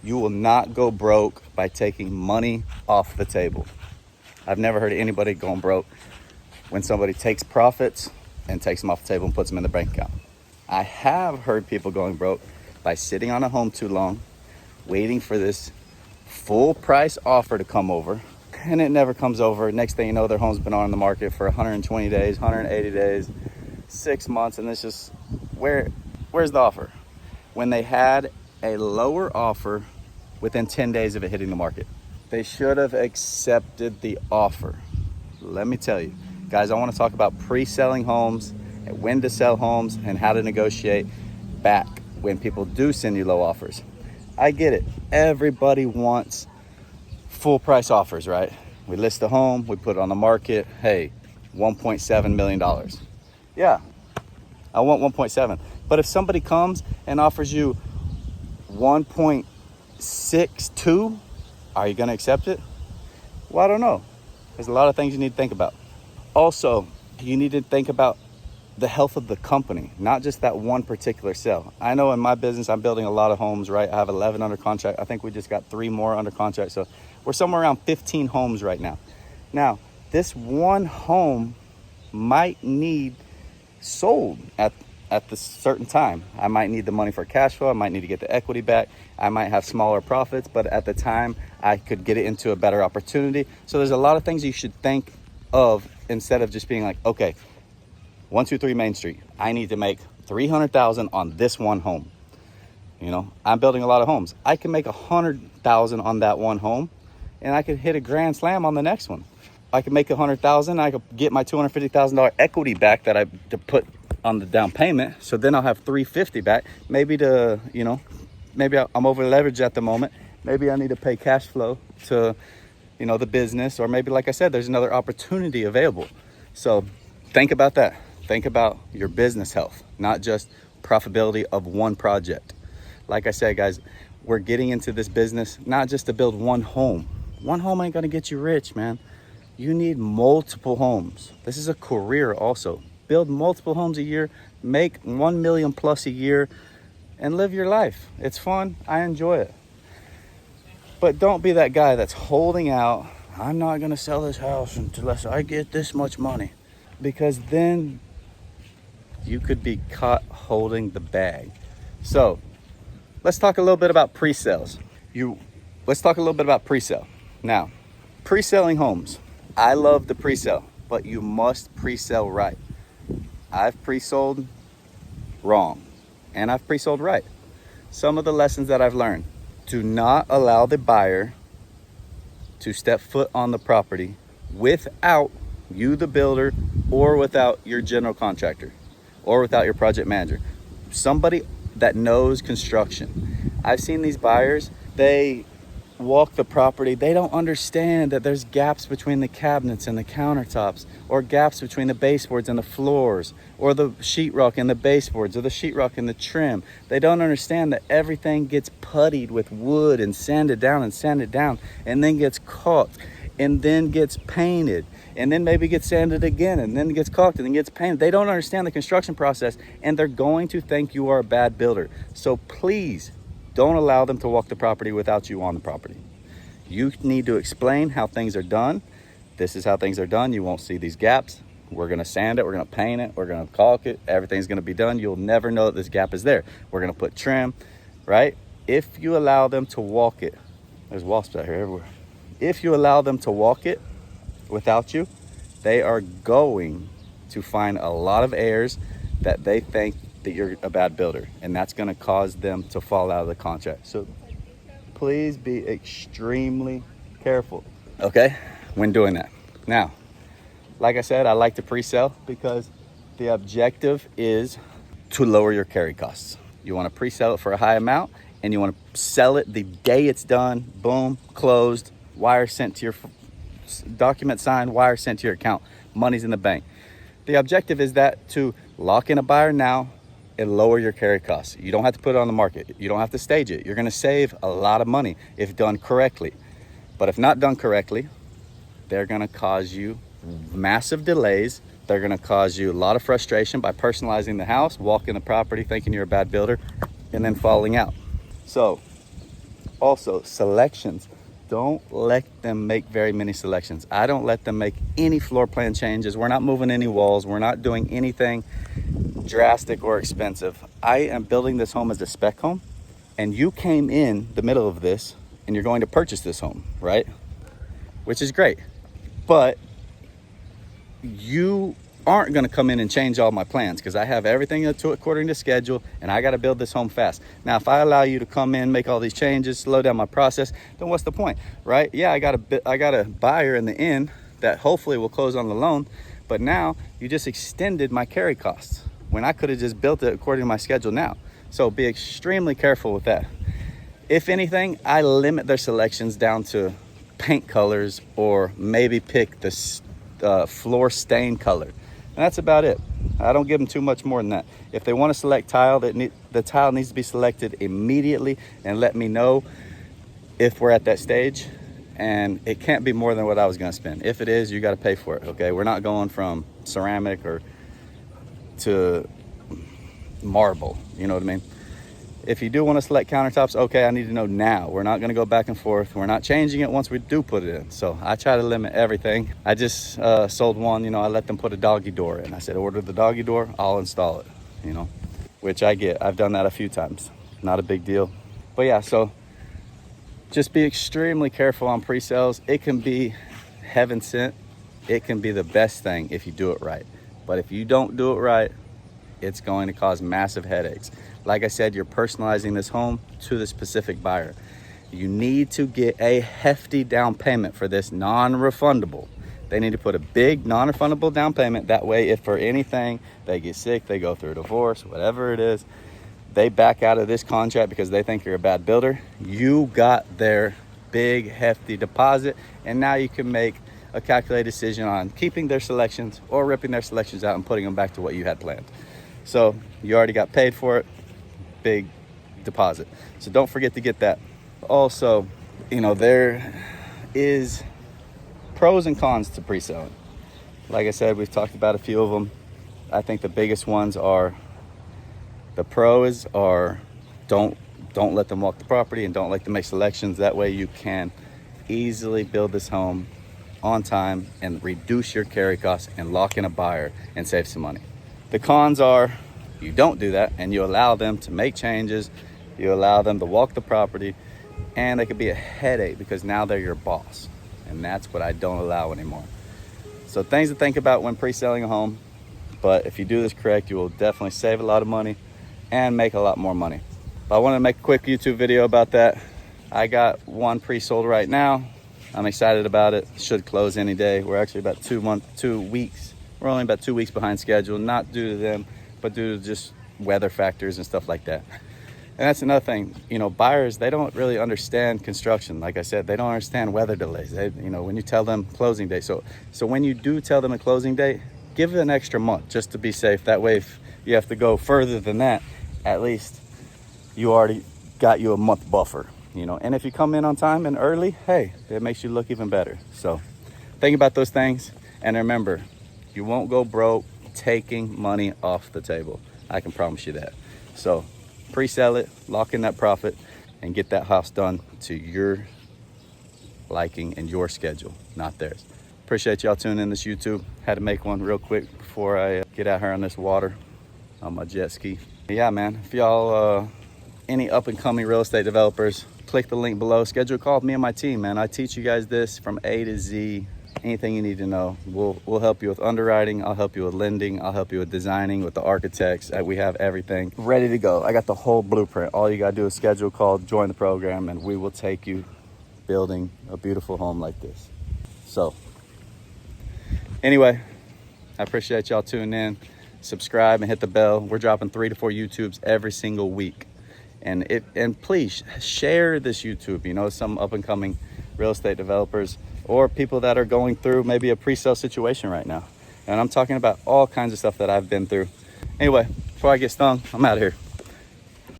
You will not go broke by taking money off the table. I've never heard of anybody going broke when somebody takes profits and takes them off the table and puts them in the bank account. I have heard people going broke by sitting on a home too long, waiting for this full price offer to come over, and it never comes over. Next thing you know, their home's been on the market for 120 days, 180 days, 6 months, and it's just, where's the offer? When they had a lower offer within 10 days of it hitting the market. They should have accepted the offer. Let me tell you, guys, I want to talk about pre-selling homes and when to sell homes and how to negotiate back when people do send you low offers. I get it. Everybody wants full price offers, right? We list a home, we put it on the market. Hey, $1.7 million. Yeah, I want 1.7. But if somebody comes and offers you 1.62, are you going to accept it? Well, I don't know. There's a lot of things you need to think about. Also, you need to think about the health of the company, not just that one particular sale. I know in my business, I'm building a lot of homes, right? I have 11 under contract. I think we just got 3 more under contract. So we're somewhere around 15 homes right now. Now, this one home might need sold at the certain time. I might need the money for cash flow. I might need to get the equity back. I might have smaller profits, but at the time I could get it into a better opportunity. So there's a lot of things you should think of instead of just being like, okay, 123 Main Street, I need to make $300,000 on this one home. You know, I'm building a lot of homes. I can make $100,000 on that one home, and I could hit a grand slam on the next one. I could make $100,000. I could get my $250,000 equity back that I to put on the down payment. So then I'll have $350 back. Maybe maybe I'm over leveraged at the moment. Maybe I need to pay cash flow to, the business, or maybe, like I said, there's another opportunity available. So think about that. Think about your business health, not just profitability of one project. Like I said, guys, we're getting into this business not just to build one home. One home ain't gonna get you rich, man. You need multiple homes. This is a career also. Build multiple homes a year, make 1 million plus a year, and live your life. It's fun. I enjoy it. But don't be that guy that's holding out. I'm not gonna sell this house unless I get this much money, because then you could be caught holding the bag. So let's talk a little bit about pre-sales. Let's talk a little bit about pre-sale. Now, pre-selling homes. I love the pre-sale, but you must pre-sell right. I've pre-sold wrong, and I've pre-sold right. Some of the lessons that I've learned: do not allow the buyer to step foot on the property without you, the builder, or without your general contractor, or without your project manager, somebody that knows construction. I've seen these buyers, they walk the property, they don't understand that there's gaps between the cabinets and the countertops, or gaps between the baseboards and the floors, or the sheetrock and the baseboards, or the sheetrock and the trim. They don't understand that everything gets puttied with wood and sanded down, and then gets caulked, and then gets painted, and then maybe gets sanded again, and then gets caulked, and then gets painted. They don't understand the construction process, and they're going to think you are a bad builder. So please don't allow them to walk the property without you on the property. You need to explain how things are done. This is how things are done. You won't see these gaps. We're gonna sand it, we're gonna paint it, we're gonna caulk it, everything's gonna be done. You'll never know that this gap is there. We're gonna put trim, right? If you allow them to walk it, there's wasps out here everywhere. If you allow them to walk it without you, they are going to find a lot of errors that they think that you're a bad builder, and that's going to cause them to fall out of the contract. So please be extremely careful, okay, when doing that. Now, like I said, I like to pre-sell because the objective is to lower your carry costs. You want to pre-sell it for a high amount, and you want to sell it the day it's done. Boom, closed, wire sent to your document, signed, wire sent to your account, money's in the bank. The objective is that to lock in a buyer now and lower your carry costs. You don't have to put it on the market. You don't have to stage it. You're going to save a lot of money if done correctly. But if not done correctly, they're going to cause you massive delays. They're going to cause you a lot of frustration by personalizing the house, walking the property, thinking you're a bad builder, and then falling out. So Also, selections. Don't let them make very many selections. I don't let them make any floor plan changes. We're not moving any walls. We're not doing anything drastic or expensive. I am building this home as a spec home, and you came in the middle of this and you're going to purchase this home, right? Which is great. But you aren't going to come in and change all my plans, because I have everything according to schedule, and I got to build this home fast. Now, if I allow you to come in, make all these changes, slow down my process, then what's the point, right? Yeah, I got a buyer in the end that hopefully will close on the loan, but now you just extended my carry costs when I could have just built it according to my schedule now. So be extremely careful with that. If anything, I limit their selections down to paint colors, or maybe pick the floor stain color. And that's about it. I don't give them too much more than that. If they want to select tile, the tile needs to be selected immediately, and let me know if we're at that stage. And it can't be more than what I was going to spend. If it is, you got to pay for it, okay? We're not going from ceramic or to marble, you know what I mean? If you do want to select countertops, okay, I need to know now. We're not going to go back and forth. We're not changing it once we do put it in. So I try to limit everything. I just sold one, I let them put a doggy door in. I said, order the doggy door, I'll install it, which I get. I've done that a few times. Not a big deal. But yeah, so just be extremely careful on pre-sales. It can be heaven sent. It can be the best thing if you do it right. But if you don't do it right, it's going to cause massive headaches. Like I said, you're personalizing this home to the specific buyer. You need to get a hefty down payment for this, non-refundable. They need to put a big non-refundable down payment. That way, if for anything they get sick, they go through a divorce, whatever it is, they back out of this contract because they think you're a bad builder. You got their big hefty deposit, and now you can make a calculated decision on keeping their selections or ripping their selections out and putting them back to what you had planned. So you already got paid for it, big deposit. So don't forget to get that. Also, there is pros and cons to pre-selling. Like I said, we've talked about a few of them. I think the biggest ones are, the pros are don't let them walk the property and don't let them make selections. That way you can easily build this home on time and reduce your carry costs and lock in a buyer and save some money. The cons are, you don't do that and you allow them to make changes, you allow them to walk the property, and they could be a headache because now they're your boss. And that's what I don't allow anymore. So things to think about when pre-selling a home, but if you do this correct, you will definitely save a lot of money and make a lot more money. But I want to make a quick YouTube video about that. I got one pre-sold right now. I'm excited about it. Should close any day. We're actually about 2 weeks. We're only about 2 weeks behind schedule, not due to them, but due to just weather factors and stuff like that. And that's another thing, buyers, they don't really understand construction. Like I said, they don't understand weather delays. When you tell them closing date. So when you do tell them a closing date, give it an extra month just to be safe. That way, if you have to go further than that, at least you already got you a month buffer, And if you come in on time and early, hey, it makes you look even better. So think about those things. And remember, you won't go broke taking money off the table. I can promise you that. So pre-sell it, lock in that profit, and get that house done to your liking and your schedule, not theirs. Appreciate y'all tuning in this YouTube. Had to make one real quick before I get out here on this water on my jet ski. Yeah, man, if y'all, any up and coming real estate developers, click the link below. Schedule a call with me and my team, man. I teach you guys this from A to Z. Anything you need to know. We'll help you with underwriting. I'll help you with lending. I'll help you with designing, with the architects. We have everything ready to go. I got the whole blueprint. All you got to do is schedule a call, join the program, and we will take you building a beautiful home like this. So anyway, I appreciate y'all tuning in. Subscribe and hit the bell. We're dropping 3 to 4 YouTubes every single week. And please share this YouTube. Some up and coming real estate developers or people that are going through maybe a pre-sale situation right now. And I'm talking about all kinds of stuff that I've been through. Anyway, before I get stung, I'm out of here.